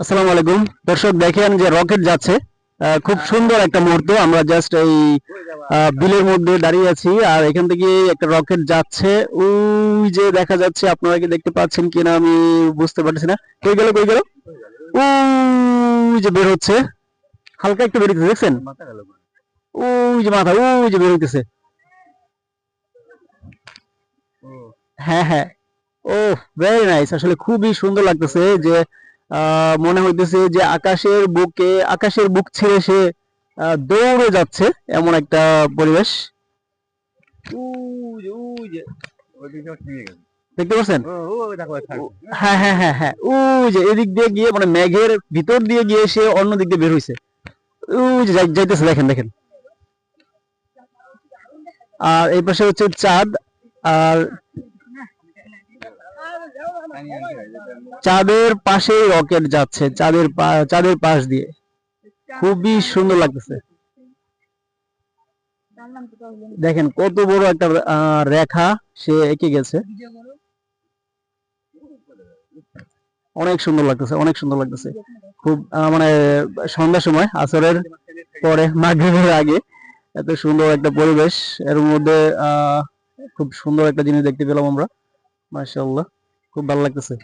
আসসালামু আলাইকুম দর্শক, দেখেন যে রকেট যাচ্ছে। খুব সুন্দর একটা মুহূর্ত। আমরা জাস্ট এই বিলের মধ্যে দাঁড়িয়ে আছি, আর এখান থেকে একটা রকেট যাচ্ছে। ওই যে দেখা যাচ্ছে, আপনারা কি দেখতে পাচ্ছেন কিনা আমি বুঝতে পারছি না। কই গেল কই গেল? ওই যে বের হচ্ছে, হালকা একটু বের হচ্ছে, দেখছেন? ওই যে মাথা, ওই যে বের হইতেছে। হ্যাঁ হ্যাঁ, ও ভেরি নাইস। আসলে খুবই সুন্দর লাগতেছে যে মনে হইতেছে যে আকাশের বুক ছেড়ে সে দৌড়ে যাচ্ছে, এমন একটা পরিবেশ। দেখতে পাচ্ছেন? হ্যাঁ হ্যাঁ হ্যাঁ হ্যাঁ, ওই যে এদিক দিয়ে গিয়ে মানে মেঘের ভিতর দিয়ে গিয়ে সে অন্য দিক দিয়ে বের হইছে। ওই যে যাইতেছে, দেখেন দেখেন। আর এই পাশে হচ্ছে চাঁদ। আর চাঁদের পাশেই রকেট যাচ্ছে, চাঁদের পাশ দিয়ে। খুবই সুন্দর লাগতেছে। দেখেন কত বড় একটা রেখা সে এঁকে গেছে। অনেক সুন্দর লাগতেছে, অনেক সুন্দর লাগতেছে। খুব মানে সন্ধ্যার সময়, আসরের পরে, মাগরিবের আগে এত সুন্দর একটা পরিবেশ। এর মধ্যে খুব সুন্দর একটা জিনিস দেখতে পেলাম আমরা। মাশাআল্লাহ, খুব ভালো লাগতেছে।